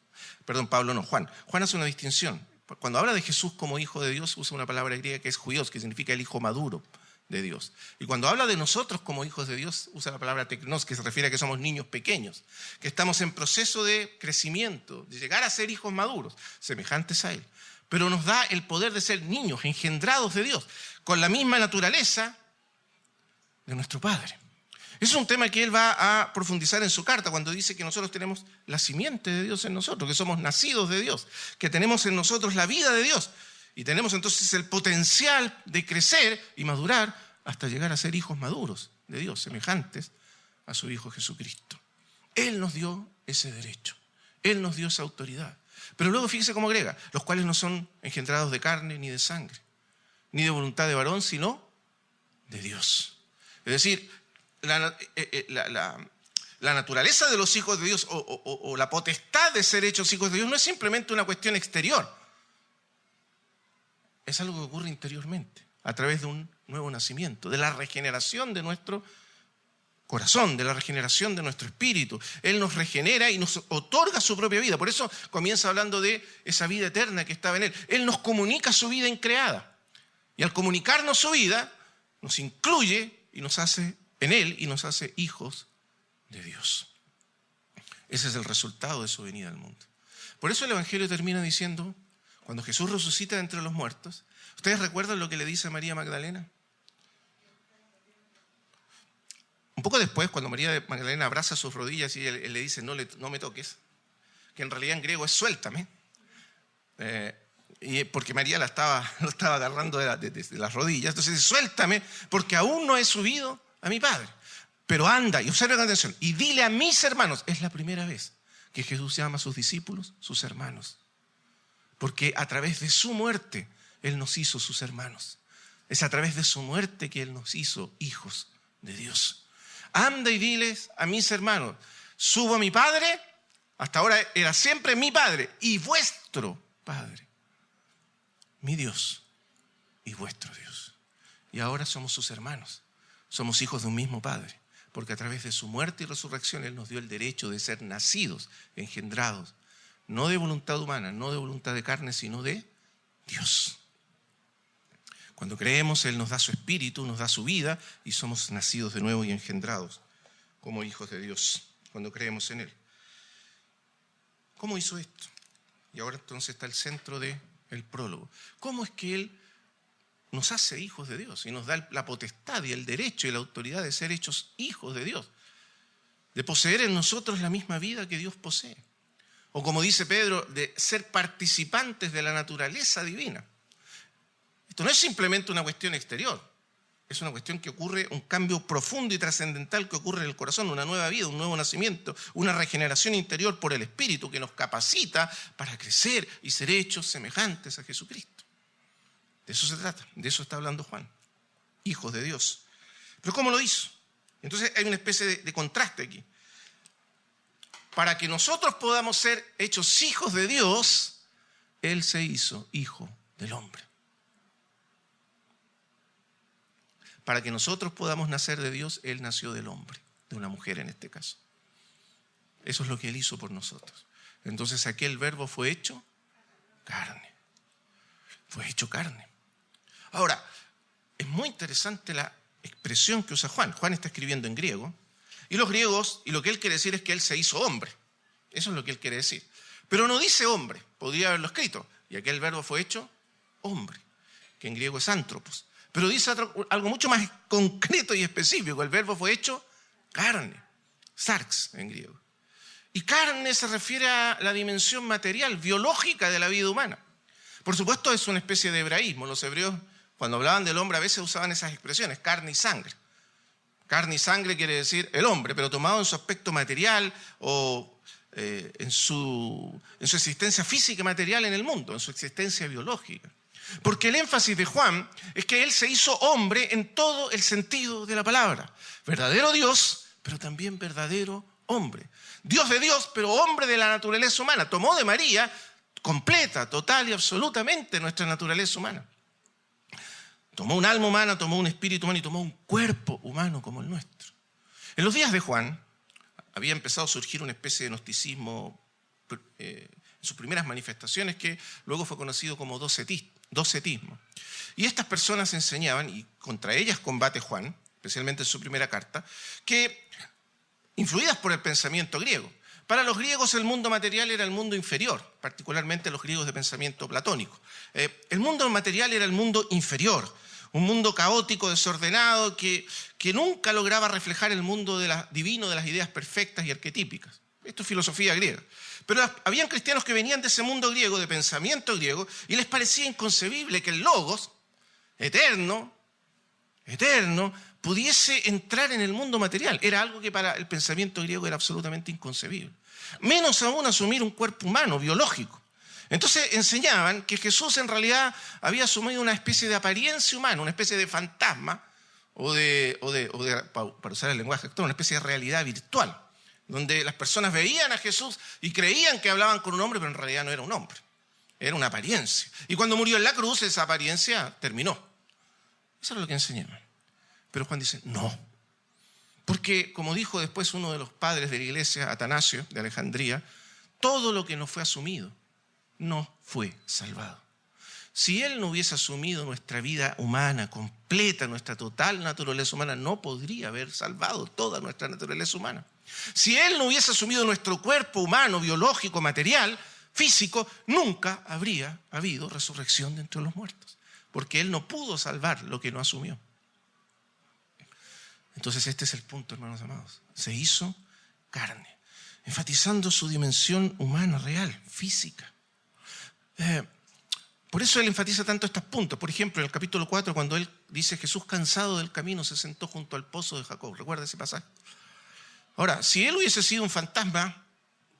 Perdón, Pablo no, Juan. Juan hace una distinción. Cuando habla de Jesús como hijo de Dios, usa una palabra griega que es huios, que significa el hijo maduro de Dios. Y cuando habla de nosotros como hijos de Dios, usa la palabra tecnos, que se refiere a que somos niños pequeños, que estamos en proceso de crecimiento, de llegar a ser hijos maduros, semejantes a Él. Pero nos da el poder de ser niños, engendrados de Dios, con la misma naturaleza de nuestro Padre. Es un tema que él va a profundizar en su carta cuando dice que nosotros tenemos la simiente de Dios en nosotros, que somos nacidos de Dios, que tenemos en nosotros la vida de Dios y tenemos entonces el potencial de crecer y madurar hasta llegar a ser hijos maduros de Dios, semejantes a su Hijo Jesucristo. Él nos dio ese derecho, Él nos dio esa autoridad. Pero luego fíjese cómo agrega, los cuales no son engendrados de carne ni de sangre, ni de voluntad de varón, sino de Dios. Es decir, la naturaleza de los hijos de Dios o la potestad de ser hechos hijos de Dios no es simplemente una cuestión exterior. Es algo que ocurre interiormente, a través de un nuevo nacimiento, de la regeneración de nuestro corazón, de la regeneración de nuestro espíritu. Él nos regenera y nos otorga su propia vida. Por eso comienza hablando de esa vida eterna que estaba en Él. Él nos comunica su vida increada. Y al comunicarnos su vida, nos incluye y nos hace en Él y nos hace hijos de Dios. Ese es el resultado de su venida al mundo. Por eso el Evangelio termina diciendo, cuando Jesús resucita de entre los muertos, ¿ustedes recuerdan lo que le dice a María Magdalena? Un poco después, cuando María Magdalena abraza sus rodillas y él le dice, no me toques, que en realidad en griego es suéltame, porque María lo estaba agarrando de las rodillas, entonces dice, suéltame, porque aún no he subido a mi Padre. Pero anda, y observen con atención, y dile a mis hermanos, es la primera vez que Jesús llama a sus discípulos sus hermanos, porque a través de su muerte Él nos hizo sus hermanos. Es a través de su muerte que Él nos hizo hijos de Dios. Anda y diles a mis hermanos, subo a mi Padre, hasta ahora era siempre mi Padre y vuestro Padre, mi Dios y vuestro Dios. Y ahora somos sus hermanos, somos hijos de un mismo Padre, porque a través de su muerte y resurrección Él nos dio el derecho de ser nacidos, engendrados, no de voluntad humana, no de voluntad de carne, sino de Dios. Cuando creemos, Él nos da su espíritu, nos da su vida y somos nacidos de nuevo y engendrados como hijos de Dios, cuando creemos en Él. ¿Cómo hizo esto? Y ahora entonces está el centro del prólogo. ¿Cómo es que Él nos hace hijos de Dios y nos da la potestad y el derecho y la autoridad de ser hechos hijos de Dios? De poseer en nosotros la misma vida que Dios posee. O como dice Pedro, de ser participantes de la naturaleza divina. Esto no es simplemente una cuestión exterior, es una cuestión que ocurre, un cambio profundo y trascendental que ocurre en el corazón, una nueva vida, un nuevo nacimiento, una regeneración interior por el Espíritu que nos capacita para crecer y ser hechos semejantes a Jesucristo. De eso se trata, de eso está hablando Juan, hijos de Dios. Pero ¿cómo lo hizo? Entonces hay una especie de contraste aquí. Para que nosotros podamos ser hechos hijos de Dios, Él se hizo hijo del hombre. Para que nosotros podamos nacer de Dios, Él nació del hombre, de una mujer en este caso. Eso es lo que Él hizo por nosotros. Entonces aquel verbo fue hecho carne. Fue hecho carne. Ahora, es muy interesante la expresión que usa Juan. Juan está escribiendo en griego. Y los griegos, y lo que él quiere decir es que Él se hizo hombre. Eso es lo que él quiere decir. Pero no dice hombre, podría haberlo escrito. Y aquel verbo fue hecho hombre, que en griego es antropos. Pero dice algo mucho más concreto y específico. El verbo fue hecho carne, sarx en griego. Y carne se refiere a la dimensión material, biológica de la vida humana. Por supuesto es una especie de hebraísmo. Los hebreos, cuando hablaban del hombre, a veces usaban esas expresiones, carne y sangre. Carne y sangre quiere decir el hombre, pero tomado en su aspecto material o en su existencia física y material en el mundo, en su existencia biológica. Porque el énfasis de Juan es que Él se hizo hombre en todo el sentido de la palabra. Verdadero Dios, pero también verdadero hombre. Dios de Dios, pero hombre de la naturaleza humana. Tomó de María completa, total y absolutamente nuestra naturaleza humana. Tomó un alma humana, tomó un espíritu humano y tomó un cuerpo humano como el nuestro. En los días de Juan había empezado a surgir una especie de gnosticismo en sus primeras manifestaciones que luego fue conocido como docetismo. Y estas personas enseñaban, y contra ellas combate Juan, especialmente en su primera carta, que influidas por el pensamiento griego. Para los griegos el mundo material era el mundo inferior, particularmente los griegos de pensamiento platónico. El mundo material era el mundo inferior, un mundo caótico, desordenado, que nunca lograba reflejar el mundo divino de las ideas perfectas y arquetípicas. Esto es filosofía griega. Pero habían cristianos que venían de ese mundo griego, de pensamiento griego, y les parecía inconcebible que el Logos, eterno, pudiese entrar en el mundo material. Era algo que para el pensamiento griego era absolutamente inconcebible. Menos aún asumir un cuerpo humano, biológico. Entonces enseñaban que Jesús en realidad había asumido una especie de apariencia humana, una especie de fantasma, para usar el lenguaje actual, una especie de realidad virtual, donde las personas veían a Jesús y creían que hablaban con un hombre, pero en realidad no era un hombre, era una apariencia. Y cuando murió en la cruz, esa apariencia terminó. Eso era lo que enseñaban. Pero Juan dice, no. Porque, como dijo después uno de los padres de la iglesia, Atanasio, de Alejandría, todo lo que no fue asumido no fue salvado. Si Él no hubiese asumido nuestra vida humana completa, nuestra total naturaleza humana, no podría haber salvado toda nuestra naturaleza humana. Si Él no hubiese asumido nuestro cuerpo humano, biológico, material, físico, nunca habría habido resurrección de entre los muertos. Porque Él no pudo salvar lo que no asumió. Entonces este es el punto, hermanos amados. Se hizo carne, enfatizando su dimensión humana, real, física. Por eso Él enfatiza tanto estos puntos. Por ejemplo, en el capítulo 4, cuando Él dice, Jesús cansado del camino se sentó junto al pozo de Jacob. ¿Recuerda ese pasaje? Ahora, si Él hubiese sido un fantasma,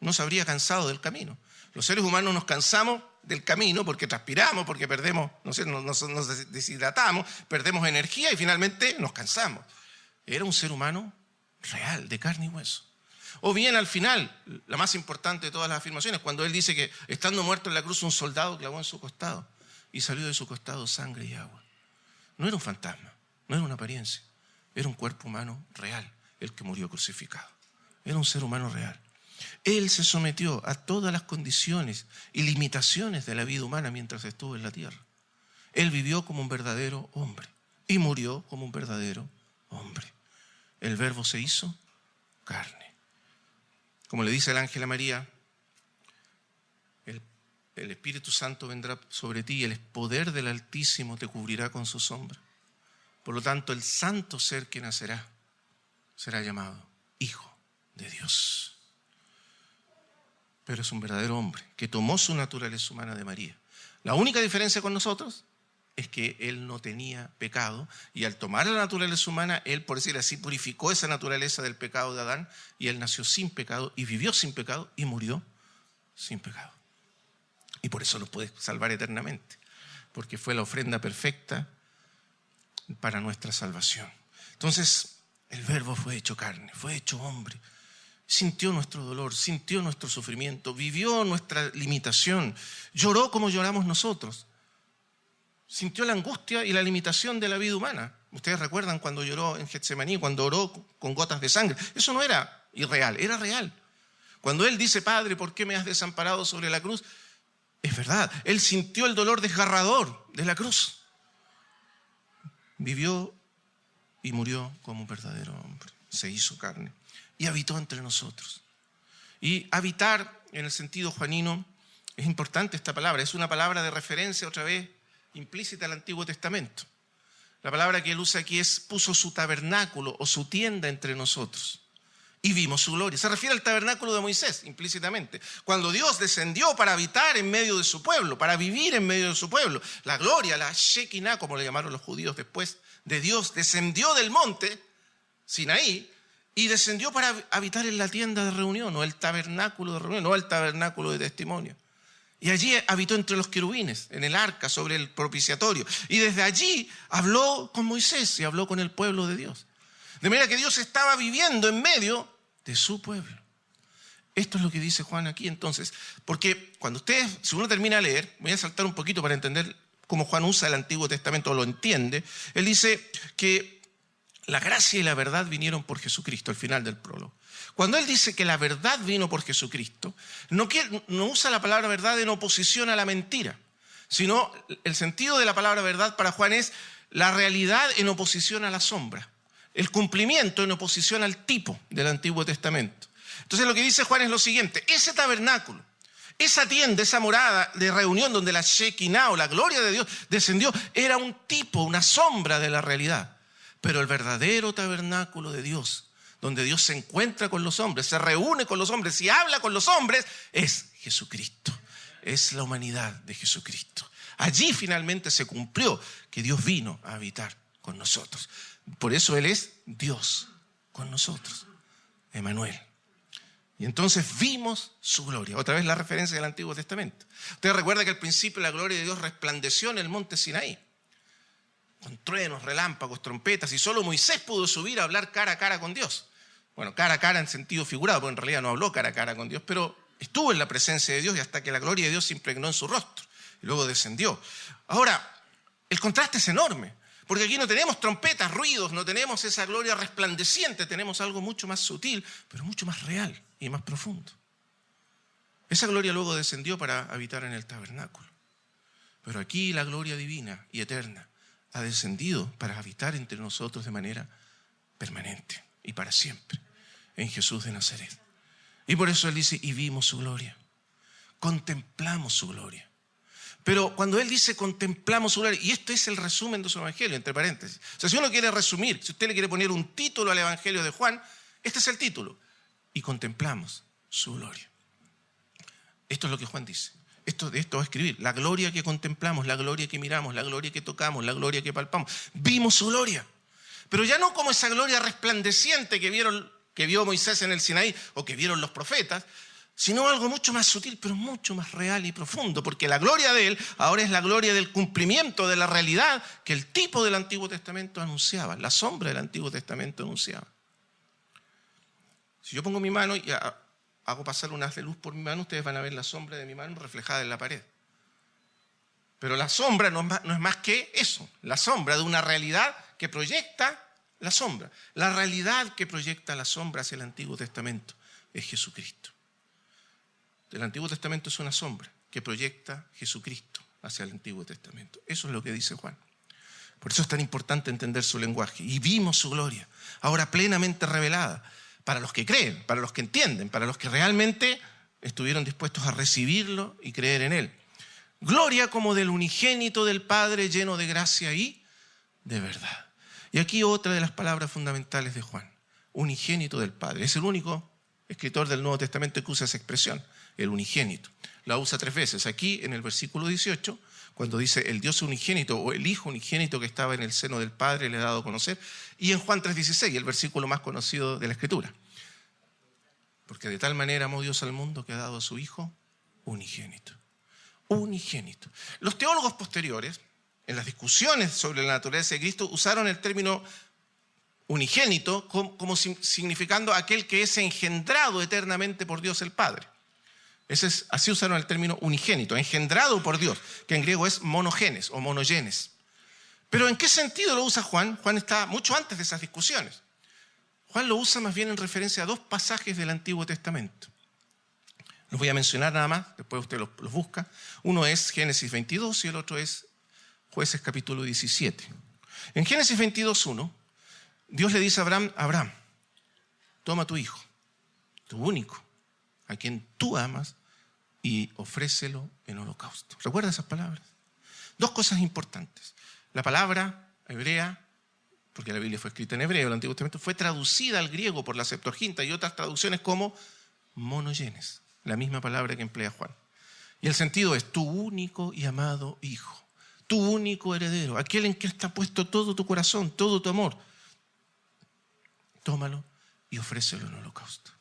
no se habría cansado del camino. Los seres humanos nos cansamos del camino porque transpiramos, porque perdemos, nos deshidratamos, perdemos energía y finalmente nos cansamos. Era un ser humano real, de carne y hueso. O bien al final, la más importante de todas las afirmaciones, cuando Él dice que estando muerto en la cruz un soldado clavó en su costado y salió de su costado sangre y agua. No era un fantasma, no era una apariencia, era un cuerpo humano real el que murió crucificado. Era un ser humano real. Él se sometió a todas las condiciones y limitaciones de la vida humana mientras estuvo en la tierra. Él vivió como un verdadero hombre y murió como un verdadero hombre. El Verbo se hizo carne. Como le dice el ángel a María, el Espíritu Santo vendrá sobre ti y el poder del Altísimo te cubrirá con su sombra. Por lo tanto, el santo ser que nacerá será llamado Hijo de Dios. Pero es un verdadero hombre que tomó su naturaleza humana de María. La única diferencia con nosotros es que Él no tenía pecado y al tomar la naturaleza humana, Él, por decir así, purificó esa naturaleza del pecado de Adán y Él nació sin pecado y vivió sin pecado y murió sin pecado. Y por eso nos puede salvar eternamente, porque fue la ofrenda perfecta para nuestra salvación. Entonces, el Verbo fue hecho carne, fue hecho hombre. Sintió nuestro dolor, sintió nuestro sufrimiento, vivió nuestra limitación, lloró como lloramos nosotros. Sintió la angustia y la limitación de la vida humana. Ustedes recuerdan cuando lloró en Getsemaní, cuando oró con gotas de sangre. Eso no era irreal, era real. Cuando Él dice, Padre, ¿por qué me has desamparado sobre la cruz? Es verdad, Él sintió el dolor desgarrador de la cruz. Vivió y murió como un verdadero hombre. Se hizo carne y habitó entre nosotros. Y habitar, en el sentido juanino, es importante esta palabra. Es una palabra de referencia, otra vez, implícita al Antiguo Testamento. La palabra que Él usa aquí es puso su tabernáculo o su tienda entre nosotros y vimos su gloria. Se refiere al tabernáculo de Moisés, implícitamente. Cuando Dios descendió para habitar en medio de su pueblo, para vivir en medio de su pueblo, la gloria, la Shekinah, como le llamaron los judíos después, de Dios, descendió del monte Sinaí y descendió para habitar en la tienda de reunión, o el tabernáculo de reunión, no el tabernáculo de testimonio. Y allí habitó entre los querubines, en el arca, sobre el propiciatorio. Y desde allí habló con Moisés y habló con el pueblo de Dios. De manera que Dios estaba viviendo en medio de su pueblo. Esto es lo que dice Juan aquí entonces. Porque cuando ustedes, si uno termina de leer, voy a saltar un poquito para entender cómo Juan usa el Antiguo Testamento, o lo entiende. Él dice que la gracia y la verdad vinieron por Jesucristo, al final del prólogo. Cuando Él dice que la verdad vino por Jesucristo, no usa la palabra verdad en oposición a la mentira, sino el sentido de la palabra verdad para Juan es la realidad en oposición a la sombra, el cumplimiento en oposición al tipo del Antiguo Testamento. Entonces lo que dice Juan es lo siguiente: ese tabernáculo, Esa tienda, esa morada de reunión donde la Shekinah o la gloria de Dios descendió, era un tipo, una sombra de la realidad. Pero el verdadero tabernáculo de Dios, donde Dios se encuentra con los hombres, se reúne con los hombres y habla con los hombres, es Jesucristo. Es la humanidad de Jesucristo. Allí finalmente se cumplió que Dios vino a habitar con nosotros. Por eso Él es Dios con nosotros, Emmanuel. Y entonces vimos su gloria. Otra vez la referencia del Antiguo Testamento. Usted recuerda que al principio la gloria de Dios resplandeció en el monte Sinaí, con truenos, relámpagos, trompetas, y solo Moisés pudo subir a hablar cara a cara con Dios. Bueno, cara a cara en sentido figurado, porque en realidad no habló cara a cara con Dios, pero estuvo en la presencia de Dios y hasta que la gloria de Dios se impregnó en su rostro. Y luego descendió. Ahora, el contraste es enorme, porque aquí no tenemos trompetas, ruidos, no tenemos esa gloria resplandeciente, tenemos algo mucho más sutil, pero mucho más real y más profundo. Esa gloria luego descendió para habitar en el tabernáculo. Pero aquí la gloria divina y eterna ha descendido para habitar entre nosotros de manera permanente y para siempre, en Jesús de Nazaret. Y por eso Él dice, y vimos su gloria, contemplamos su gloria. Pero cuando Él dice contemplamos su gloria, y esto es el resumen de su evangelio, entre paréntesis. O sea, si uno quiere resumir, si usted le quiere poner un título al evangelio de Juan, este es el título. Y contemplamos su gloria. Esto es lo que Juan dice. De esto va a escribir. La gloria que contemplamos, la gloria que miramos, la gloria que tocamos, la gloria que palpamos. Vimos su gloria. Pero ya no como esa gloria resplandeciente que vio Moisés en el Sinaí o que vieron los profetas, sino algo mucho más sutil, pero mucho más real y profundo, porque la gloria de Él ahora es la gloria del cumplimiento de la realidad que el tipo del Antiguo Testamento anunciaba, la sombra del Antiguo Testamento anunciaba. Si yo pongo mi mano y hago pasar un haz de luz por mi mano, ustedes van a ver la sombra de mi mano reflejada en la pared. Pero la sombra no es más que eso, la sombra de una realidad que proyecta la sombra. La realidad que proyecta la sombra hacia el Antiguo Testamento es Jesucristo. El Antiguo Testamento es una sombra que proyecta Jesucristo hacia el Antiguo Testamento. Eso es lo que dice Juan. Por eso es tan importante entender su lenguaje. Y vimos su gloria, ahora plenamente revelada, para los que creen, para los que entienden, para los que realmente estuvieron dispuestos a recibirlo y creer en Él. Gloria como del unigénito del Padre, lleno de gracia y de verdad. Y aquí otra de las palabras fundamentales de Juan, unigénito del Padre. Es el único escritor del Nuevo Testamento que usa esa expresión, el unigénito. La usa 3 veces. Aquí en el versículo 18, cuando dice el Dios unigénito o el Hijo unigénito que estaba en el seno del Padre le ha dado a conocer. Y en Juan 3:16, el versículo más conocido de la Escritura. Porque de tal manera amó Dios al mundo que ha dado a su Hijo unigénito. Unigénito. Los teólogos posteriores, en las discusiones sobre la naturaleza de Cristo, usaron el término unigénito como significando aquel que es engendrado eternamente por Dios el Padre. Así usaron el término unigénito, engendrado por Dios, que en griego es monogenes o monogenes. Pero ¿en qué sentido lo usa Juan? Juan está mucho antes de esas discusiones. Juan lo usa más bien en referencia a 2 pasajes del Antiguo Testamento. Los voy a mencionar nada más, después usted los busca. Uno es Génesis 22 y el otro es Jueces capítulo 17. En Génesis 22:1, Dios le dice a Abraham, toma tu hijo, tu único, a quien tú amas, y ofrécelo en holocausto. ¿Recuerda esas palabras? 2 cosas importantes. La palabra hebrea, porque la Biblia fue escrita en hebreo, el Antiguo Testamento, fue traducida al griego por la Septuaginta y otras traducciones como monogenes, la misma palabra que emplea Juan. Y el sentido es tu único y amado hijo, tu único heredero, aquel en que está puesto todo tu corazón, todo tu amor. Tómalo y ofrécelo en holocausto.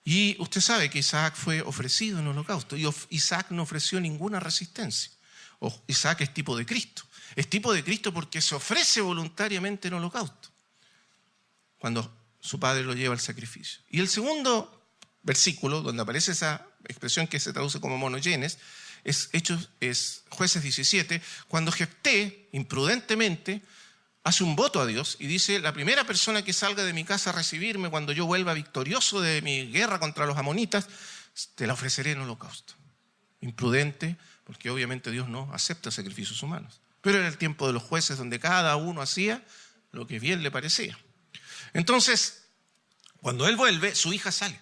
Y usted sabe que Isaac fue ofrecido en holocausto y Isaac no ofreció ninguna resistencia. Isaac es tipo de Cristo. Es tipo de Cristo porque se ofrece voluntariamente en holocausto cuando su padre lo lleva al sacrificio. Y el segundo versículo, donde aparece esa expresión que se traduce como monogenes, es Jueces 17, cuando Jefté, imprudentemente, hace un voto a Dios y dice, la primera persona que salga de mi casa a recibirme cuando yo vuelva victorioso de mi guerra contra los amonitas, te la ofreceré en holocausto. Imprudente, porque obviamente Dios no acepta sacrificios humanos. Pero era el tiempo de los jueces donde cada uno hacía lo que bien le parecía. Entonces, cuando él vuelve, su hija sale.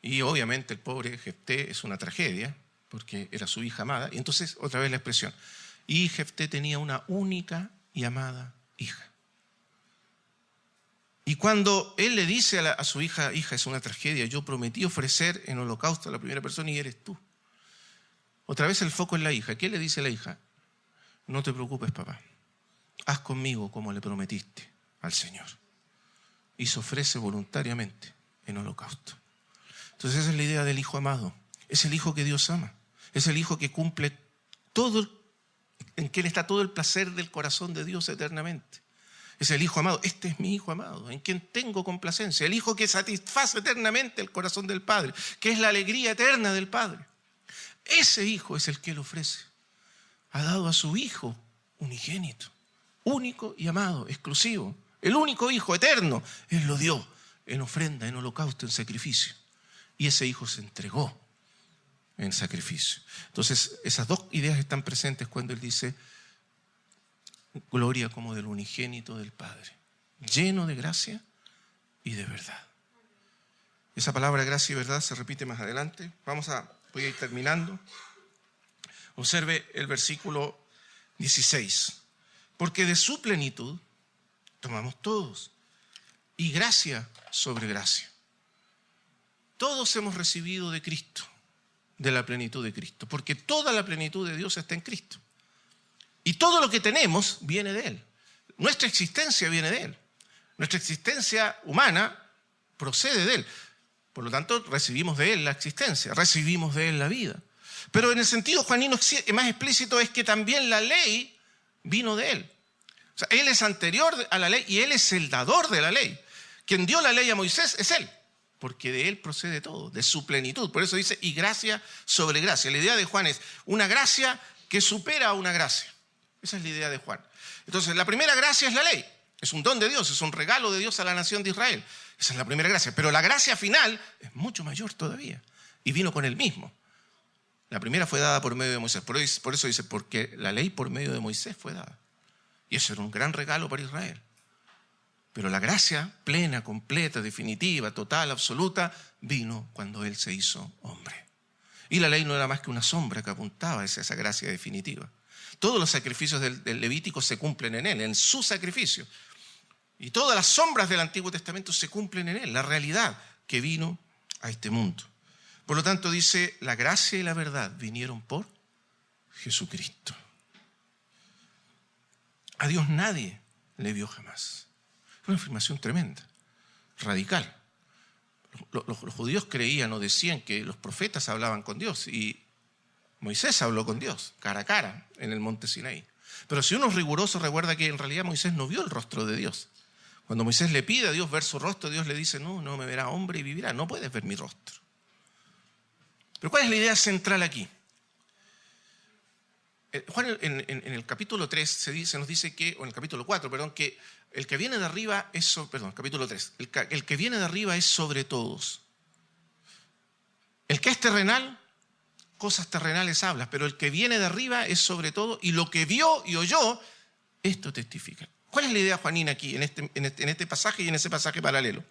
Y obviamente el pobre Jefté es una tragedia, porque era su hija amada. Y entonces, otra vez la expresión. Y Jefté tenía una única y amada hija. Y cuando él le dice a su hija, hija, es una tragedia, yo prometí ofrecer en holocausto a la primera persona y eres tú. Otra vez el foco en la hija. ¿Qué le dice la hija? No te preocupes, papá. Haz conmigo como le prometiste al Señor. Y se ofrece voluntariamente en holocausto. Entonces esa es la idea del hijo amado. Es el hijo que Dios ama. Es el hijo que cumple todo, en quien está todo el placer del corazón de Dios eternamente. Es el hijo amado. Este es mi hijo amado, en quien tengo complacencia. El hijo que satisface eternamente el corazón del Padre, que es la alegría eterna del Padre. Ese hijo es el que él ofrece. Ha dado a su hijo unigénito, único y amado, exclusivo. El único hijo eterno. Él lo dio en ofrenda, en holocausto, en sacrificio. Y ese hijo se entregó en sacrificio. Entonces, esas dos ideas están presentes cuando él dice gloria como del unigénito del Padre, lleno de gracia y de verdad. Esa palabra gracia y verdad se repite más adelante. Voy a ir terminando. Observe el versículo 16. Porque de su plenitud tomamos todos, y gracia sobre gracia. Todos hemos recibido de Cristo, de la plenitud de Cristo, porque toda la plenitud de Dios está en Cristo. Y todo lo que tenemos viene de Él. Nuestra existencia viene de Él. Nuestra existencia humana procede de Él. Por lo tanto, recibimos de Él la existencia, recibimos de Él la vida. Pero en el sentido juanino más explícito es que también la ley vino de Él. O sea, Él es anterior a la ley y Él es el dador de la ley. Quien dio la ley a Moisés es Él, porque de Él procede todo, de su plenitud. Por eso dice, y gracia sobre gracia. La idea de Juan es una gracia que supera a una gracia. Esa es la idea de Juan. Entonces, la primera gracia es la ley. Es un don de Dios, es un regalo de Dios a la nación de Israel. Esa es la primera gracia. Pero la gracia final es mucho mayor todavía. Y vino con Él mismo. La primera fue dada por medio de Moisés. Por eso dice, porque la ley por medio de Moisés fue dada. Y eso era un gran regalo para Israel. Pero la gracia plena, completa, definitiva, total, absoluta, vino cuando Él se hizo hombre. Y la ley no era más que una sombra que apuntaba hacia esa gracia definitiva. Todos los sacrificios del Levítico se cumplen en Él, en su sacrificio. Y todas las sombras del Antiguo Testamento se cumplen en Él, la realidad que vino a este mundo. Por lo tanto, dice, la gracia y la verdad vinieron por Jesucristo. A Dios nadie le vio jamás. Es una afirmación tremenda, radical. Los judíos creían o decían que los profetas hablaban con Dios y Moisés habló con Dios, cara a cara, en el monte Sinaí. Pero si uno es riguroso, recuerda que en realidad Moisés no vio el rostro de Dios. Cuando Moisés le pide a Dios ver su rostro, Dios le dice, no me verá hombre y vivirá, no puedes ver mi rostro. Pero ¿cuál es la idea central aquí? Juan en el capítulo 3 nos dice que, o en el capítulo 4, perdón, que el que viene de arriba es, capítulo 3, el que viene de arriba es sobre todos. El que es terrenal, cosas terrenales hablas, pero el que viene de arriba es sobre todo, y lo que vio y oyó, esto testifica. ¿Cuál es la idea juanina aquí, en este pasaje y en ese pasaje paralelo?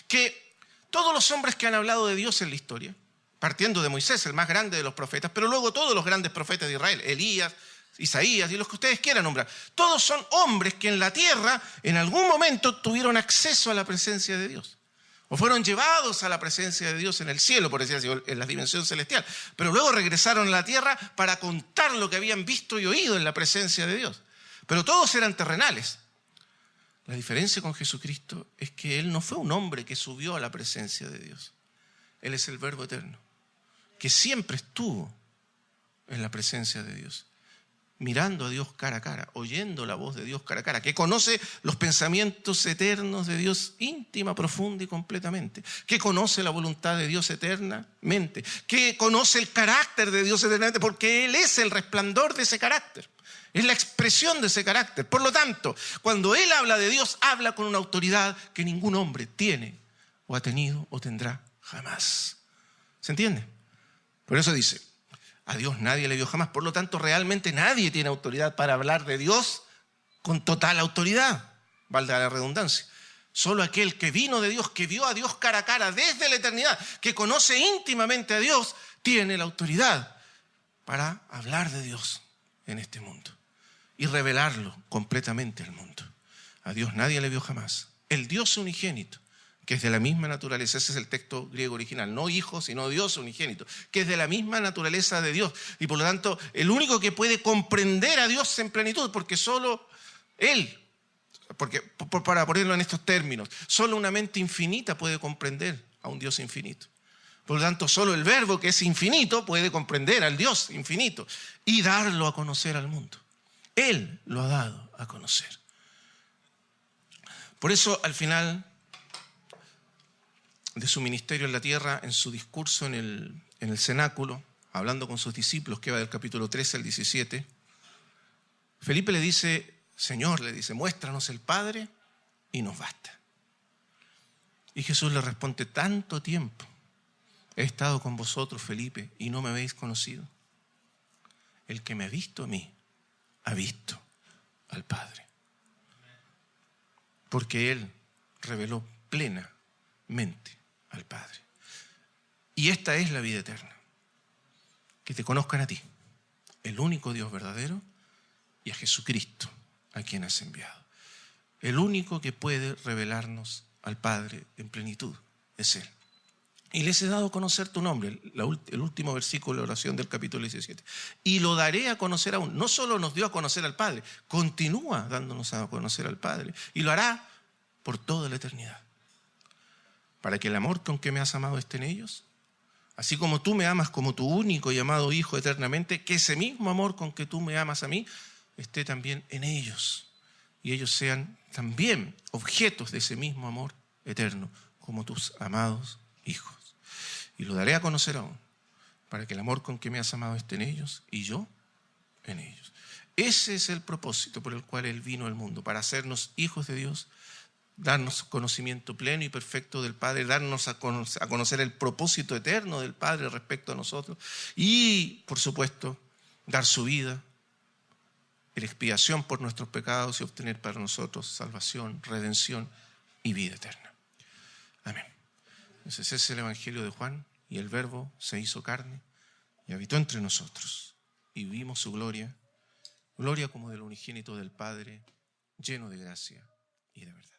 Que todos los hombres que han hablado de Dios en la historia, partiendo de Moisés, el más grande de los profetas, pero luego todos los grandes profetas de Israel, Elías, Isaías y los que ustedes quieran nombrar, todos son hombres que en la tierra en algún momento tuvieron acceso a la presencia de Dios. O fueron llevados a la presencia de Dios en el cielo, por decir así, en la dimensión celestial. Pero luego regresaron a la tierra para contar lo que habían visto y oído en la presencia de Dios. Pero todos eran terrenales. La diferencia con Jesucristo es que Él no fue un hombre que subió a la presencia de Dios. Él es el Verbo eterno, que siempre estuvo en la presencia de Dios, mirando a Dios cara a cara, oyendo la voz de Dios cara a cara, que conoce los pensamientos eternos de Dios íntima, profunda y completamente, que conoce la voluntad de Dios eternamente, que conoce el carácter de Dios eternamente, porque Él es el resplandor de ese carácter, es la expresión de ese carácter. Por lo tanto, cuando Él habla de Dios, habla con una autoridad que ningún hombre tiene, o ha tenido, o tendrá jamás. ¿Se entiende? Por eso dice, a Dios nadie le vio jamás. Por lo tanto, realmente nadie tiene autoridad para hablar de Dios con total autoridad, valga la redundancia. Solo aquel que vino de Dios, que vio a Dios cara a cara desde la eternidad, que conoce íntimamente a Dios, tiene la autoridad para hablar de Dios en este mundo y revelarlo completamente al mundo. A Dios nadie le vio jamás. El Dios unigénito, que es de la misma naturaleza, ese es el texto griego original, no hijo, sino Dios unigénito, que es de la misma naturaleza de Dios y por lo tanto el único que puede comprender a Dios en plenitud, porque solo Él, para ponerlo en estos términos, solo una mente infinita puede comprender a un Dios infinito. Por lo tanto, solo el Verbo, que es infinito, puede comprender al Dios infinito y darlo a conocer al mundo. Él lo ha dado a conocer. Por eso, al final de su ministerio en la tierra, en su discurso en el cenáculo, hablando con sus discípulos, que va del capítulo 13 al 17, Felipe le dice, Señor, le dice, muéstranos el Padre y nos basta. Y Jesús le responde, tanto tiempo he estado con vosotros, Felipe, y no me habéis conocido. El que me ha visto a mí, ha visto al Padre. Porque Él reveló plenamente al Padre. Y esta es la vida eterna. Que te conozcan a ti, el único Dios verdadero, y a Jesucristo, a quien has enviado. El único que puede revelarnos al Padre en plenitud es Él. Y les he dado a conocer tu nombre, el último versículo de la oración del capítulo 17. Y lo daré a conocer aún. No solo nos dio a conocer al Padre, continúa dándonos a conocer al Padre. Y lo hará por toda la eternidad. Para que el amor con que me has amado esté en ellos, así como tú me amas como tu único y amado Hijo eternamente, que ese mismo amor con que tú me amas a mí esté también en ellos. Y ellos sean también objetos de ese mismo amor eterno, como tus amados hijos. Y lo daré a conocer aún, para que el amor con que me has amado esté en ellos y yo en ellos. Ese es el propósito por el cual Él vino al mundo, para hacernos hijos de Dios, darnos conocimiento pleno y perfecto del Padre, darnos a conocer el propósito eterno del Padre respecto a nosotros y, por supuesto, dar su vida en expiación por nuestros pecados y obtener para nosotros salvación, redención y vida eterna. Amén. Entonces ese es el Evangelio de Juan, y el Verbo se hizo carne y habitó entre nosotros y vimos su gloria, gloria como del unigénito del Padre, lleno de gracia y de verdad.